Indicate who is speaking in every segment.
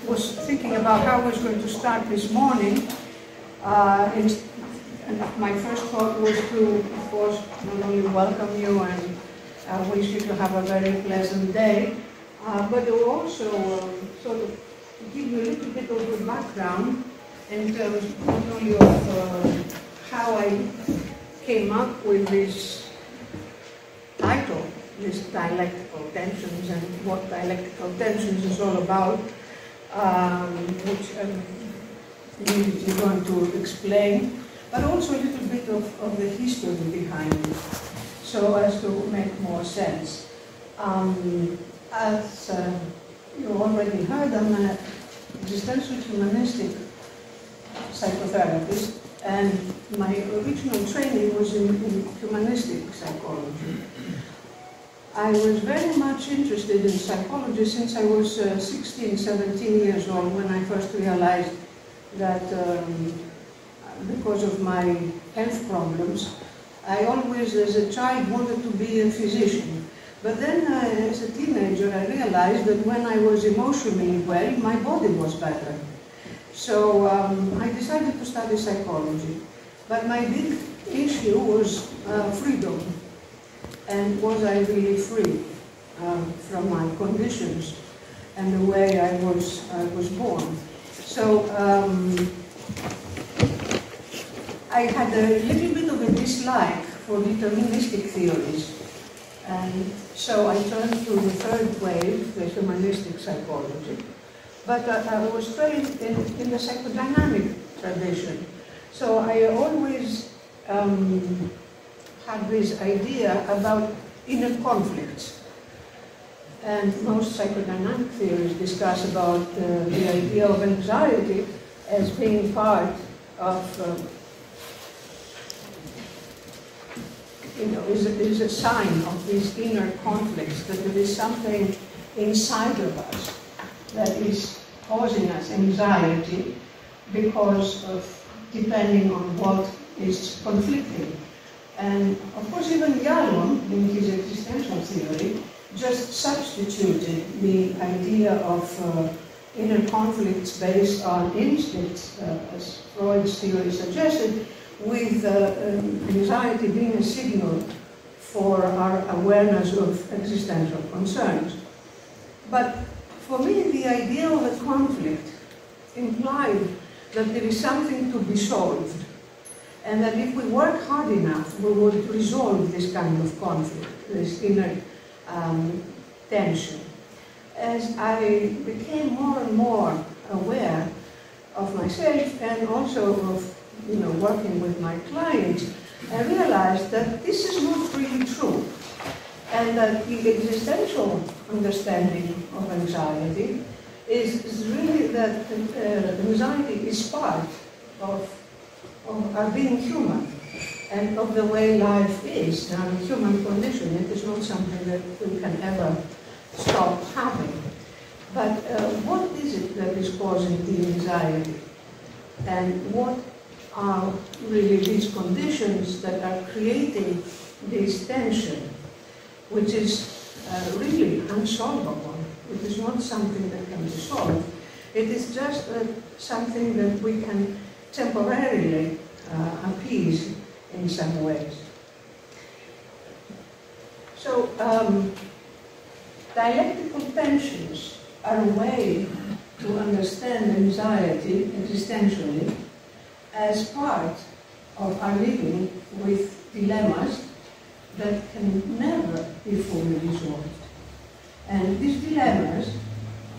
Speaker 1: was thinking about how I was going to start this morning, and my first thought was to, of course, not only welcome you and wish you to have a very pleasant day, but to also sort of give you a little bit of the background in terms not only of how I came up with this title, this Dialectical Tensions, and what Dialectical Tensions is all about, which I'm immediately going to explain, but also a little bit of the history behind it, so as to make more sense. As you already heard, I'm an existential humanistic psychotherapist, and my original training was in humanistic psychology. I was very much interested in psychology since I was 16, 17 years old, when I first realized that because of my health problems, I always, as a child, wanted to be a physician. But then, as a teenager, I realized that when I was emotionally well, my body was better. So I decided to study psychology. But my big issue was freedom. And was I really free from my conditions and the way I was born? So I had a little bit of a dislike for deterministic theories. And so I turned to the third wave, the humanistic psychology. But I was trained in the psychodynamic tradition. So I always had this idea about inner conflicts. And most psychodynamic theories discuss about the idea of anxiety as being part of is a sign of these inner conflicts, that there is something inside of us that is causing us anxiety because of depending on what is conflicting. And of course, even Jung, in his existential theory, just substituted the idea of inner conflicts based on instincts, as Freud's theory suggested, with anxiety being a signal for our awareness of existential concerns. But for me, the idea of a conflict implied that there is something to be solved, and that if we work hard enough, we would resolve this kind of conflict, this inner tension. As I became more and more aware of myself and also of working with my clients, I realized that this is not really true, and that the existential understanding of anxiety is really that anxiety is part of our being human and of the way life is, our human condition. It is not something that we can ever stop having. But what is it that is causing the anxiety? And what are really these conditions that are creating this tension, which is really unsolvable? It is not something that can be solved. It is just something that we can temporarily appease in some ways. So, dialectical tensions are a way to understand anxiety existentially as part of our living with dilemmas that can never be fully resolved. And these dilemmas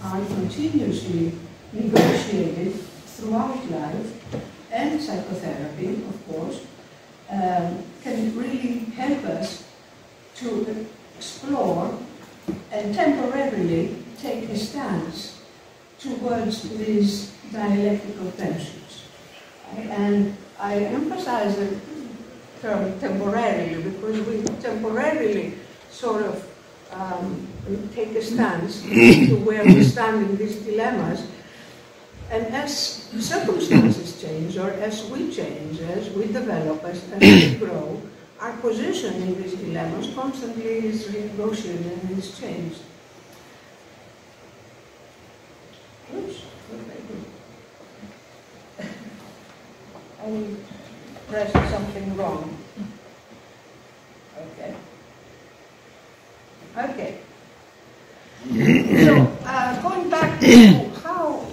Speaker 1: are continuously negotiated throughout life, and psychotherapy, of course, can really help us to explore and temporarily take a stance towards these dialectical tensions. And I emphasize the term temporarily because we temporarily sort of take a stance to where we stand in these dilemmas. And as circumstances change, or as we change, as we develop, as we grow, our position in these dilemmas constantly is renegotiated and is changed. Oops. I pressed something wrong. Okay. Okay. So, going back to how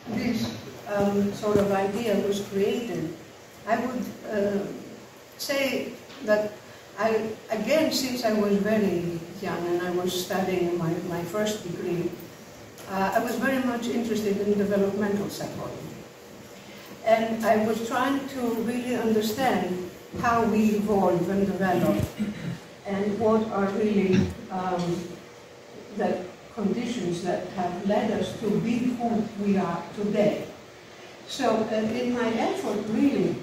Speaker 1: this sort of idea was created, I would say that again, since I was very young and I was studying my first degree, I was very much interested in developmental psychology. And I was trying to really understand how we evolve and develop and what are really the conditions that have led us to be who we are today. So in my effort really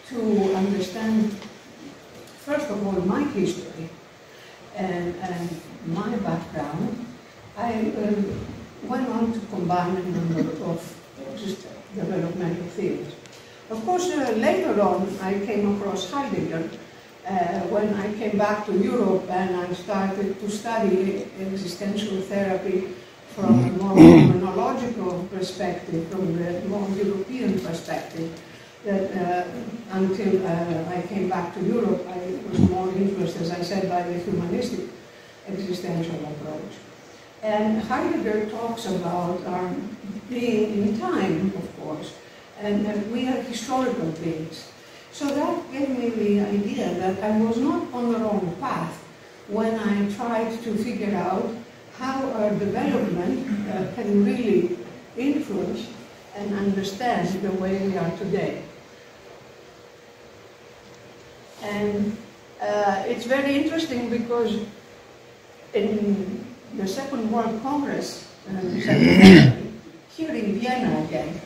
Speaker 1: to understand, first of all, my history and my background, I went on to combine a number of just developmental theories. Of course, later on, I came across Heidegger when I came back to Europe and I started to study existential therapy from a more phenomenological perspective, from the more European perspective. That until I came back to Europe, I was more influenced, as I said, by the humanistic existential approach. And Heidegger talks about our being in time, of course, and that we are historical beings. So that gave me the idea that I was not on the wrong path when I tried to figure out how our development can really influence and understand the way we are today. And it's very interesting because in the Second World Congress, here in Vienna again,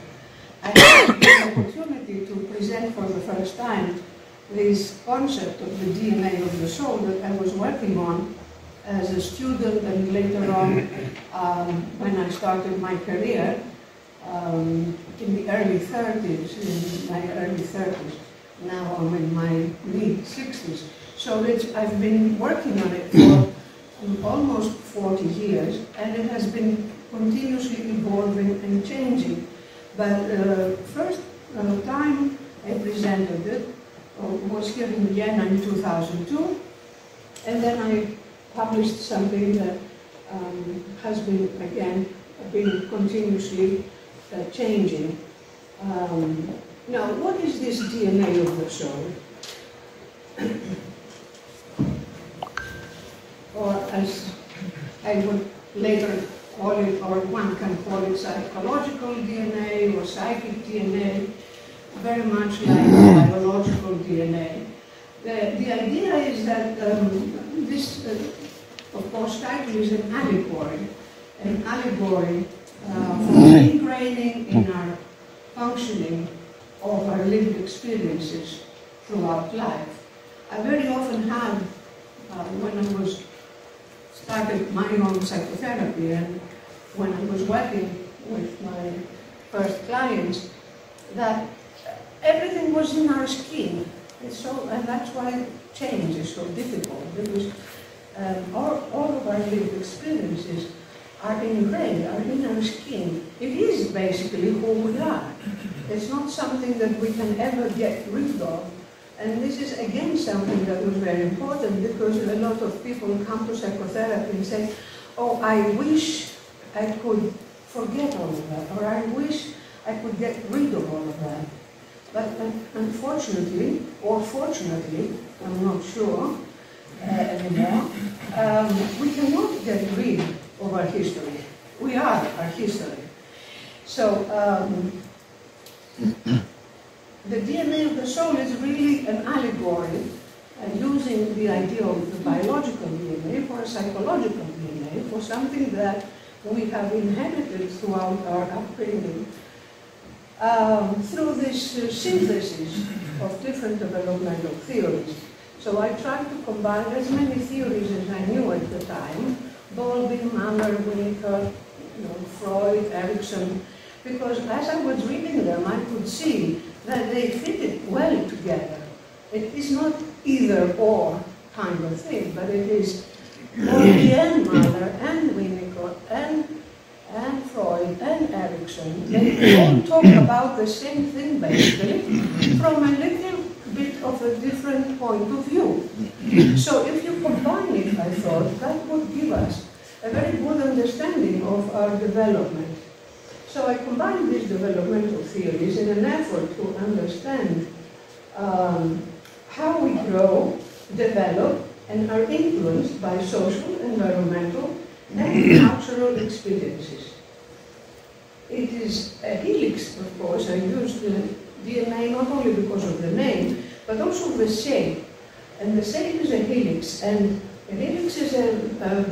Speaker 1: I had the opportunity to present for the first time this concept of the DNA of the soul that I was working on as a student and later on when I started my career in the early 30s, in my early 30s. Now I'm in my mid-60s. So I've been working on it for almost 40 years, and it has been continuously evolving and changing. But first time I presented it was here in Vienna in 2002, and then I published something that has been, again, continuously changing. Now, what is this DNA of the soul? Or as I would later call it, or one can call it psychological DNA or psychic DNA, very much like biological DNA. The idea is that this, of course, title is an allegory for ingraining in our functioning of our lived experiences throughout life. I very often had, when I started my own psychotherapy and when I was working with my first clients, that everything was in our skin. And that's why change is so difficult, because all of our lived experiences are ingrained, are in our skin. It is basically who we are. It's not something that we can ever get rid of. And this is, again, something that was very important, because a lot of people come to psychotherapy and say, oh, I wish I could forget all of that, or I wish I could get rid of all of that. But unfortunately, or fortunately, I'm not sure anymore, we cannot get rid of our history. We are our history. So, the DNA of the soul is really an allegory, using the idea of the biological DNA for a psychological DNA, for something that we have inherited throughout our upbringing, through this synthesis of different developmental theories. So I tried to combine as many theories as I knew at the time, Bowlby, Mahler, Winnicott, Freud, Erikson, because as I was reading them, I could see that they fitted well together. It is not either or kind of thing, but it is Bowlby and Mahler and Winnicott and Freud and Erikson direction. They all talk about the same thing, basically, from a little bit of a different point of view. So if you combine it, I thought, that would give us a very good understanding of our development. So I combined these developmental theories in an effort to understand how we grow, develop, and are influenced by social, environmental, and cultural experiences. It is a helix, of course. I used the DNA not only because of the name, but also the shape. And the shape is a helix, and a helix is a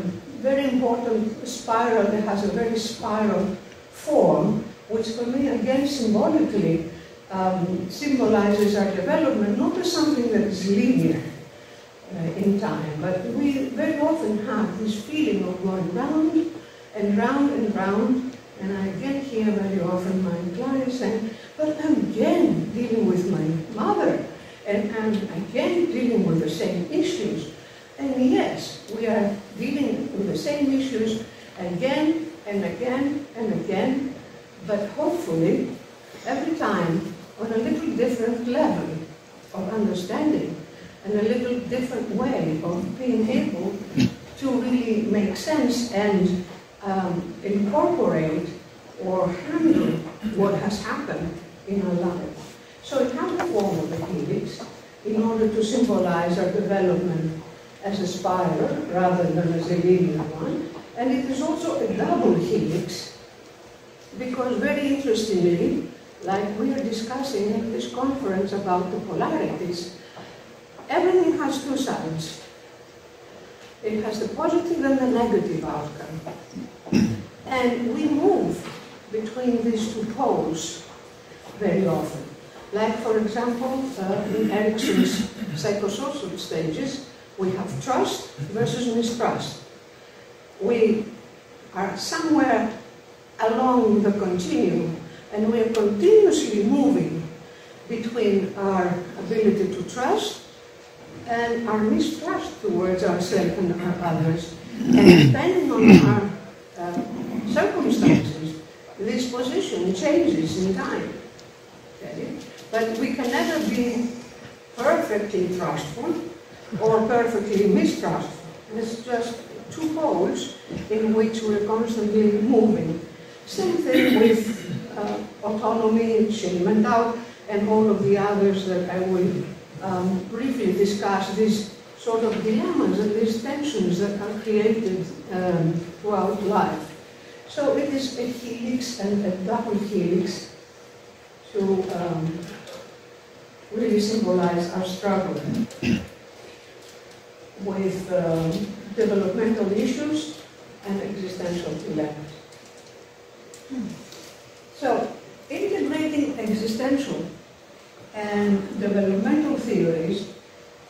Speaker 1: very important spiral that has a very spiral form, which for me, again, symbolically symbolizes our development, not as something that is linear in time, but we very often have this feeling of going round and round and round, and I again hear very often my clients saying, but I'm again dealing with my mother, and I'm again dealing with the same issues. And yes, we are dealing with the same issues again and again and again, but hopefully every time on a little different level of understanding and a little different way of being able to really make sense and incorporate or handle what has happened in our life. So it has the form of a helix in order to symbolize our development as a spiral rather than as a linear one. And it is also a double helix because, very interestingly, like we are discussing in this conference about the polarities, everything has two sides. It has the positive and the negative outcome. And we move between these two poles very often. Like, for example, in Erickson's psychosocial stages, we have trust versus mistrust. We are somewhere along the continuum, and we are continuously moving between our ability to trust and our mistrust towards ourselves and our others. And depending on our circumstances, this position changes in time. Okay? But we can never be perfectly trustful or perfectly mistrustful. It's just two poles in which we're constantly moving. Same thing with autonomy, shame and doubt, and all of the others that I will briefly discuss, these sort of dilemmas and these tensions that are created throughout life. So it is a helix and a double helix to really symbolize our struggle with developmental issues and existential dilemmas. So, integrating existential and developmental theories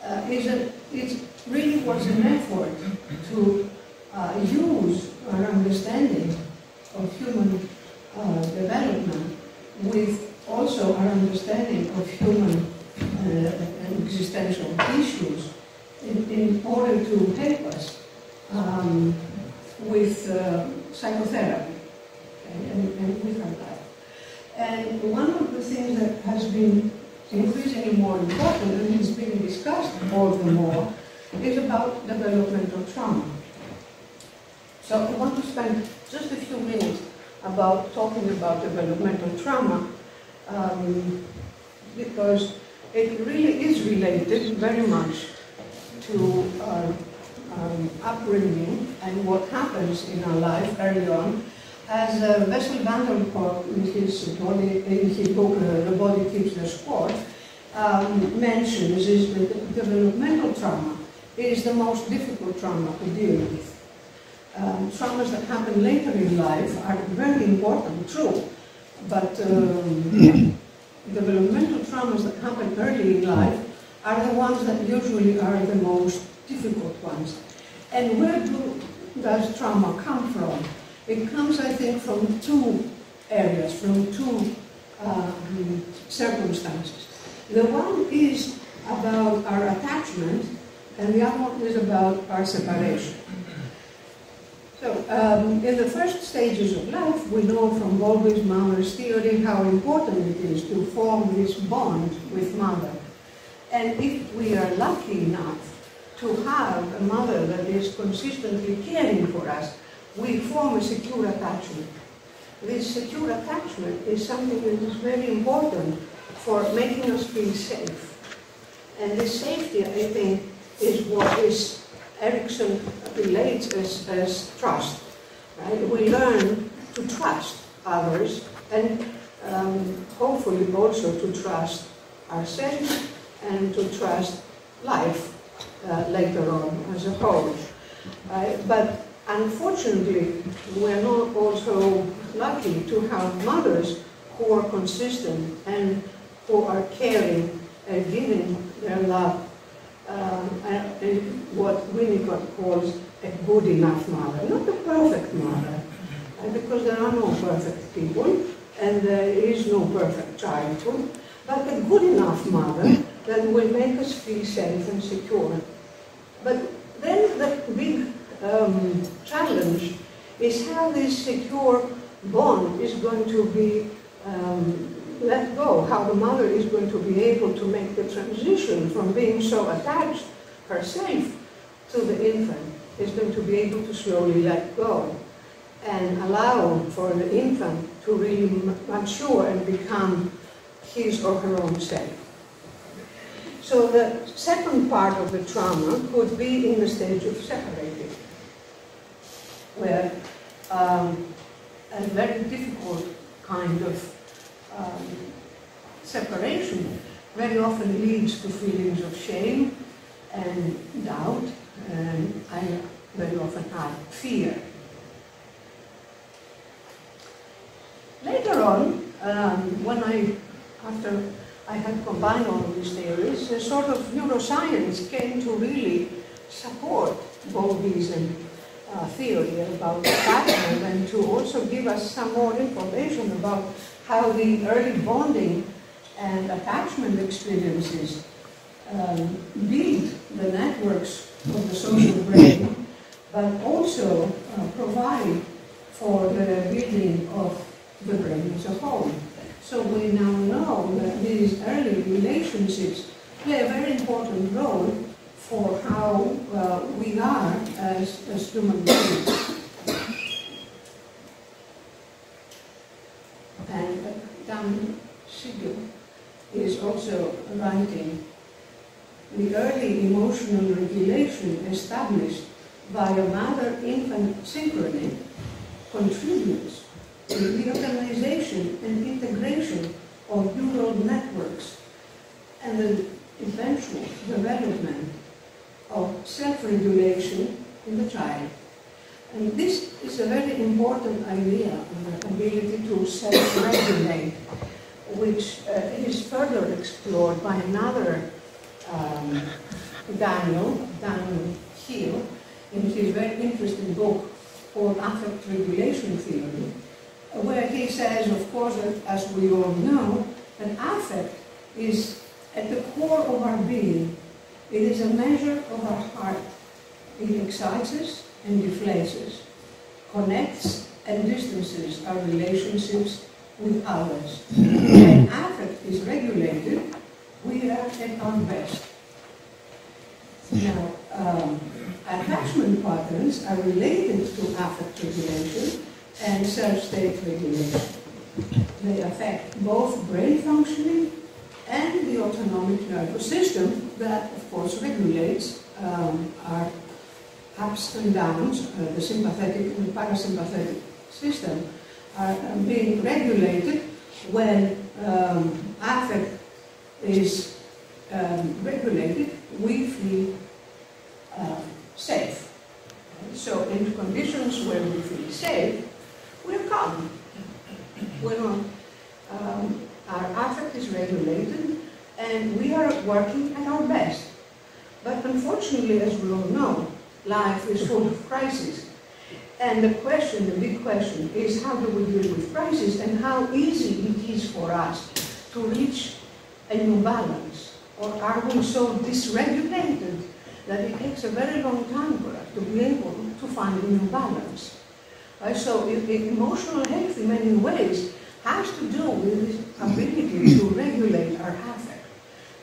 Speaker 1: it really was an effort to use our understanding of human development with also our understanding of human and existential issues in order to help us with psychotherapy and with our life. And one of the things that has been increasingly more important and is being discussed all the more is about developmental trauma. So I want to spend just a few minutes about talking about developmental trauma because it really is related very much to our upbringing and what happens in our life early on. As Bessel van der Kolk in his book, The Body Keeps the Score, mentions is that developmental trauma is the most difficult trauma to deal with. Traumas that happen later in life are very important, true, but developmental traumas that happen early in life are the ones that usually are the most difficult ones. And where does trauma come from? It comes, I think, from two areas, from two circumstances. The one is about our attachment, and the other one is about our separation. So So, in the first stages of life, we know from Bowlby's mother's theory how important it is to form this bond with mother. And if we are lucky enough to have a mother that is consistently caring for us, we form a secure attachment. This secure attachment is something that is very important for making us feel safe. And this safety, I think, is what Erickson relates as trust. Right? We learn to trust others and hopefully also to trust ourselves and to trust life later on as a whole. But unfortunately, we're not also lucky to have mothers who are consistent and who are caring and giving their love, what Winnicott calls a good enough mother, not a perfect mother, because there are no perfect people and there is no perfect childhood, but a good enough mother that will make us feel safe and secure. But then the big challenge is how this secure bond is going to be let go, how the mother is going to be able to make the transition from being so attached herself to the infant, is going to be able to slowly let go and allow for the infant to really mature and become his or her own self. So the second part of the trauma could be in the stage of separating, where a very difficult kind of separation very often leads to feelings of shame and doubt, and I very often add fear. Later on, after I had combined all of these theories, a sort of neuroscience came to really support Bowlby's theory about attachment and to also give us some more information about how the early bonding and attachment experiences build the networks of the social brain, but also provide for the building of the brain as a whole. So we now know that these early relationships play a very important role for how we are as human beings. And Dan Siegel is also writing, the early emotional regulation established by a mother-infant synchrony contributes to the organization and integration of neural networks and the eventual development of self-regulation in the child. And this is a very important idea of the ability to self-regulate, which is further explored by another Daniel Hill, in his very interesting book called Affect Regulation Theory, where he says, of course, as we all know, that affect is at the core of our being. It is a measure of our heart. It excites us and deflates us, connects and distances our relationships with others. When affect is regulated, we are at our best. Now, attachment patterns are related to affect regulation and self-state regulation. They affect both brain functioning and the autonomic nervous system that, of course, regulates our ups and downs. The sympathetic and the parasympathetic system are being regulated when affect is regulated, we feel safe. So in conditions where we feel safe, we're calm. We're not, our affect is regulated and we are working at our best. But unfortunately, as we all know, life is full of crises. And the question, the big question, is how do we deal with crisis and how easy it is for us to reach a new balance? Or are we so dysregulated that it takes a very long time for us to be able to find a new balance? So emotional health in many ways has to do with this ability to regulate our affect.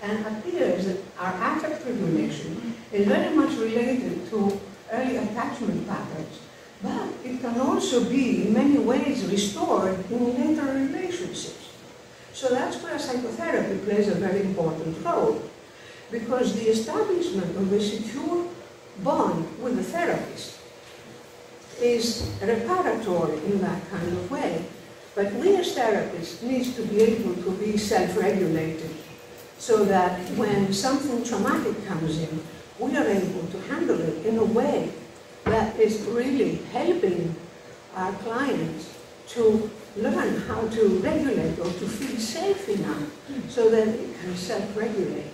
Speaker 1: And it appears that our affect regulation is very much related to early attachment patterns, but it can also be in many ways restored in later relationships. So that's where psychotherapy plays a very important role, because the establishment of a secure bond with the therapist is reparatory in that kind of way. But we as therapists need to be able to be self-regulated so that when something traumatic comes in, we are able to handle it in a way that is really helping our clients to learn how to regulate or to feel safe enough so that it can self-regulate.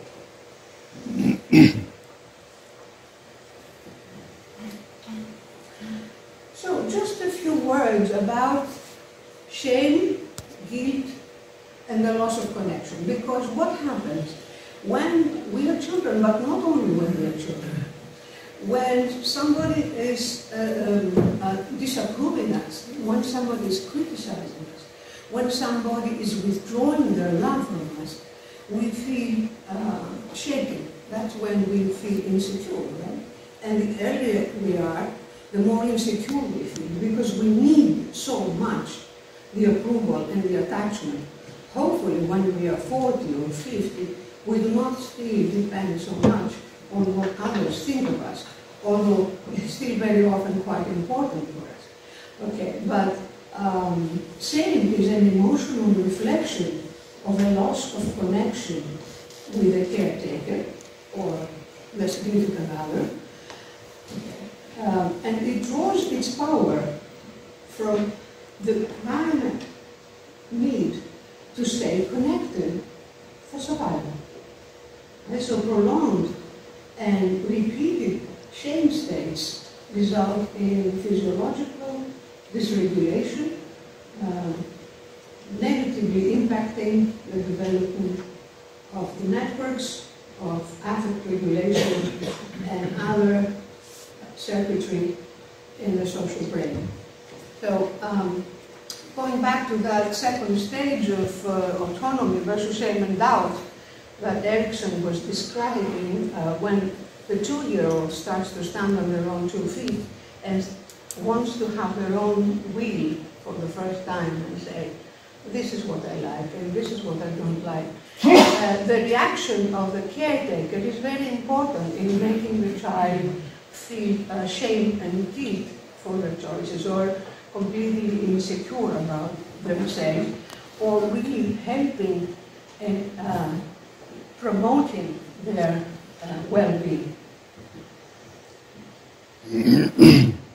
Speaker 1: So just a few words about shame, guilt, and the loss of connection. Because what happens when we are children, but not only when we are children, when somebody is disapproving us, when somebody is criticizing us, when somebody is withdrawing their love from us, we feel shaken. That's when we feel insecure, right? And the earlier we are, the more insecure we feel, because we need so much the approval and the attachment. Hopefully, when we are 40 or 50, we do not still depend so much on what others think of us, although it's still very often quite important for us. Okay, but shame is an emotional reflection of a loss of connection with a caretaker or the significant other. And it draws its power from the primal need to stay connected for survival. And so prolonged and repeated shame states result in physiological dysregulation, negatively impacting the development of the networks of affect regulation and other circuitry in the social brain. So, going back to that second stage of autonomy versus shame and doubt that Erickson was describing when the 2-year-old starts to stand on their own 2 feet and wants to have their own will for the first time and say, this is what I like and this is what I don't like. The reaction of the caretaker is very important in making the child feel shame and guilt for their choices, or completely insecure about themselves, or really helping and promoting their well-being.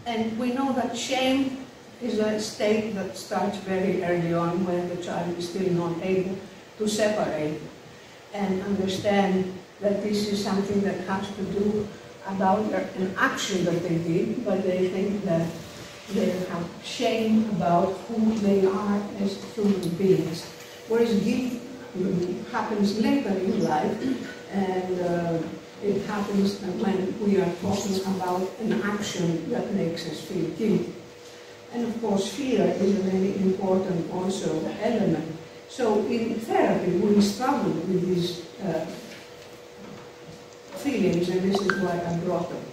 Speaker 1: And we know that shame is a state that starts very early on when the child is still not able to separate and understand that this is something that has to do about an action that they did, but they think that they have shame about who they are as human beings. Whereas guilt happens later in life, and it happens when we are talking about an action that makes us feel guilty. And of course, fear is a very important also element. So in therapy, we struggle with these feelings, and this is why I brought them.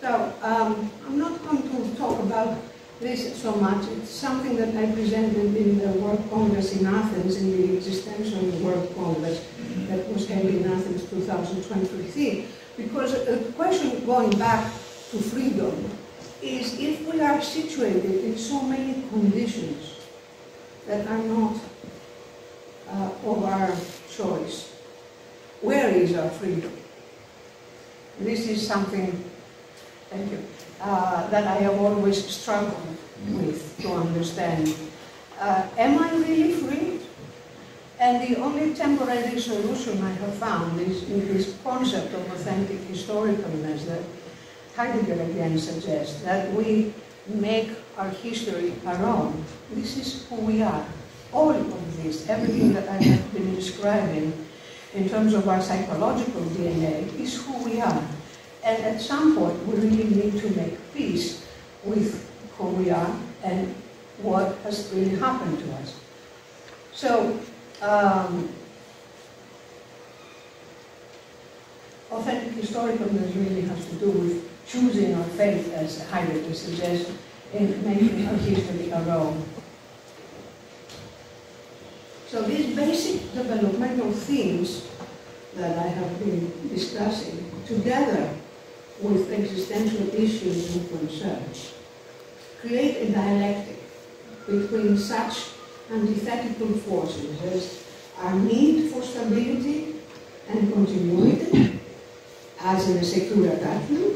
Speaker 1: So I'm not going to talk about this so much. It's something that I presented in the World Congress in Athens, in the Existential World Congress that was held in Athens 2023. Because the question going back to freedom is, if we are situated in so many conditions that are not of our choice, where is our freedom? This is something, thank you, that I have always struggled with to understand. Am I really free? And the only temporary solution I have found is in this concept of authentic historicalness that Heidegger again suggests, that we make our history our own. This is who we are. All of this, everything that I have been describing in terms of our psychological DNA is who we are. And at some point, we really need to make peace with who we are and what has really happened to us. So, authentic historicalness really has to do with choosing our faith, as Heidegger suggests, in making our history our own. So these basic developmental themes that I have been discussing, together with existential issues and concerns, create a dialectic between such antithetical forces as our need for stability and continuity, as in a secure attachment,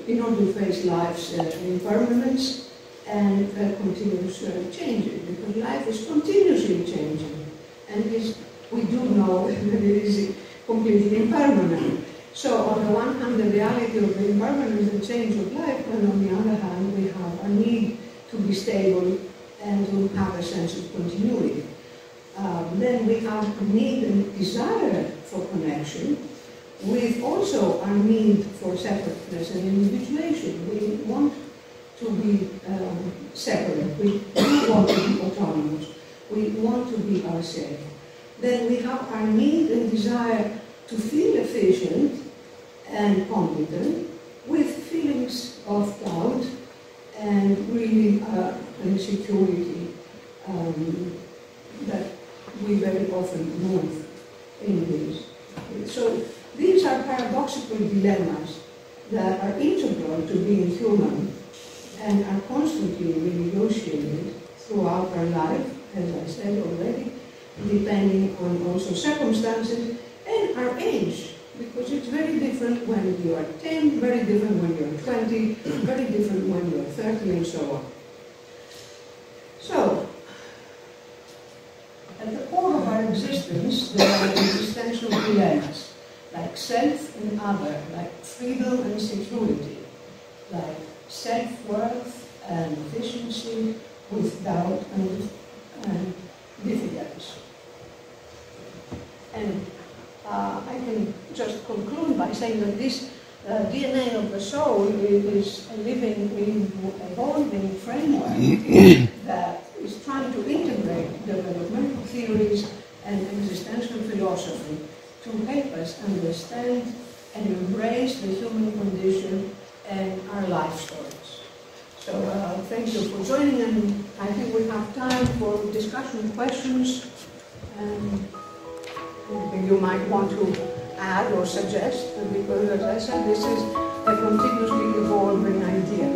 Speaker 1: in order to face life's impermanence and continuous changes, because life is continuously changing, and we do know that it is completely impermanent. So on the one hand, the reality of the impermanence and change of life, and on the other hand, we have a need to be stable and to have a sense of continuity. Then we have a need and desire for connection, with also our need for separateness and individuation. We want to be separate, we want to be autonomous, we want to be ourselves. Then we have our need and desire to feel efficient and competent, with feelings of doubt and really insecurity that we very often move in these. So these are paradoxical dilemmas that are integral to being human and are constantly renegotiated throughout our life, as I said already, depending on also circumstances and our age, because it's very different when you are 10, very different when you're 20, very different when you're 30, and so on. So, at the core of our existence, there are existential dilemmas, like self and other, like freedom and security, like self-worth and efficiency, with doubt and diffidence. And I can just conclude by saying that this DNA of the soul is a living, evolving framework that is trying to integrate developmental theories and existential philosophy to help us understand and embrace the human condition and our life stories. So thank you for joining, and I think we have time for discussion, questions, and anything you might want to add or suggest, because as I said, this is a continuously evolving idea.